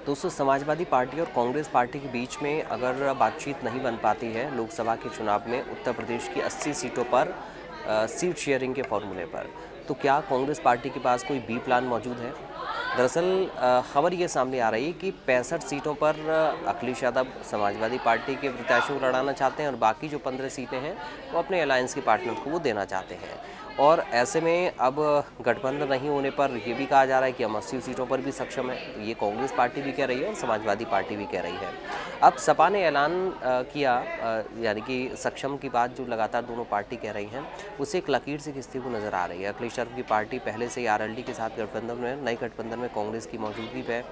दोस्तों, समाजवादी पार्टी और कांग्रेस पार्टी के बीच में अगर बातचीत नहीं बन पाती है लोकसभा के चुनाव में उत्तर प्रदेश की 80 सीटों पर सीट शेयरिंग के फॉर्मूले पर, तो क्या कांग्रेस पार्टी के पास कोई बी प्लान मौजूद है? दरअसल खबर ये सामने आ रही है कि 65 सीटों पर अखिलेश यादव समाजवादी पार्टी के प्रत्याशियों को लड़ाना चाहते हैं और बाकी जो 15 सीटें हैं वो अपने अलायंस के पार्टनर को वो देना चाहते हैं। और ऐसे में अब गठबंधन नहीं होने पर ये भी कहा जा रहा है कि हम 80 सीटों पर भी सक्षम है। ये कांग्रेस पार्टी भी कह रही है और समाजवादी पार्टी भी कह रही है। अब सपा ने ऐलान किया, यानी कि सक्षम की बात जो लगातार दोनों पार्टी कह रही हैं उसे एक लकीर से खिंचती हुई नजर आ रही है। अखिलेश यादव की पार्टी पहले से ही आरएलडी के साथ गठबंधन में, नए गठबंधन में कांग्रेस की मौजूदगी पे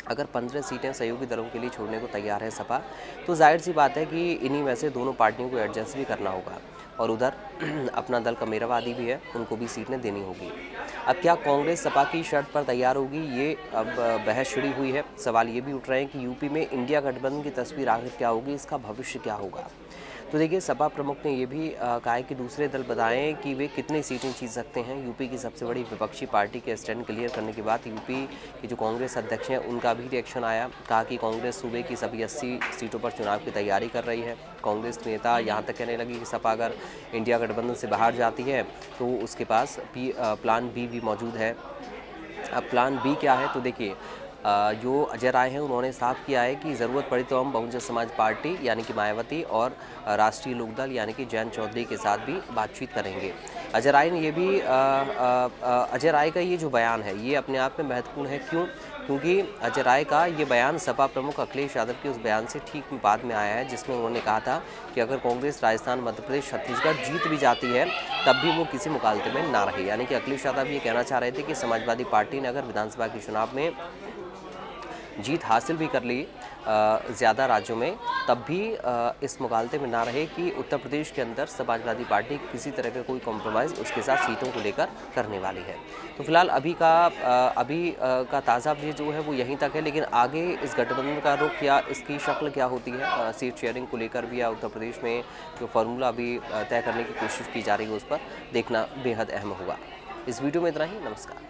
अगर 15 सीटें सहयोगी दलों के लिए छोड़ने को तैयार है सपा, तो जाहिर सी बात है कि इन्हीं में से दोनों पार्टियों को एडजस्ट भी करना होगा। और उधर अपना दल कमेरावादी भी है, उनको भी सीटें देनी होगी। अब क्या कांग्रेस सपा की शर्त पर तैयार होगी, ये अब बहस छिड़ी हुई है। सवाल ये भी उठ रहे हैं कि यूपी में इंडिया गठबंधन की तस्वीर आखिर क्या होगी, इसका भविष्य क्या होगा। तो देखिए, सपा प्रमुख ने ये भी कहा है कि दूसरे दल बताएं कि वे कितनी सीटें जीत सकते हैं। यूपी की सबसे बड़ी विपक्षी पार्टी के स्टैंड क्लियर करने के बाद यूपी के जो कांग्रेस अध्यक्ष हैं उनका भी रिएक्शन आया। कहा कि कांग्रेस सूबे की सभी 80 सीटों पर चुनाव की तैयारी कर रही है। कांग्रेस नेता यहाँ तक कहने लगी कि सपा अगर इंडिया गठबंधन से बाहर जाती है तो उसके पास प्लान बी भी मौजूद है। अब प्लान बी क्या है, तो देखिए, जो अजय राय हैं उन्होंने साफ किया है कि ज़रूरत पड़ी तो हम बहुजन समाज पार्टी यानी कि मायावती और राष्ट्रीय लोकदल यानी कि जयंत चौधरी के साथ भी बातचीत करेंगे। अजय राय ने ये भी अजय राय का ये जो बयान है ये अपने आप में महत्वपूर्ण है। क्यों? क्योंकि अजय राय का ये बयान सपा प्रमुख अखिलेश यादव के उस बयान से ठीक बाद में आया है जिसमें उन्होंने कहा था कि अगर कांग्रेस राजस्थान, मध्य प्रदेश, छत्तीसगढ़ जीत भी जाती है तब भी वो किसी मुकाबले में ना रहे। यानी कि अखिलेश यादव ये कहना चाह रहे थे कि समाजवादी पार्टी ने अगर विधानसभा के चुनाव में जीत हासिल भी कर ली ज़्यादा राज्यों में, तब भी इस मुकाबले में ना रहे कि उत्तर प्रदेश के अंदर समाजवादी पार्टी किसी तरह का कोई कॉम्प्रोमाइज़ उसके साथ सीटों को लेकर करने वाली है। तो फिलहाल अभी का ताज़ा अपडेट जो है वो यहीं तक है, लेकिन आगे इस गठबंधन का रुख या इसकी शक्ल क्या होती है, सीट शेयरिंग को लेकर भी या उत्तर प्रदेश में जो फार्मूला अभी तय करने की कोशिश की जा रही है उस पर देखना बेहद अहम होगा। इस वीडियो में इतना ही। नमस्कार।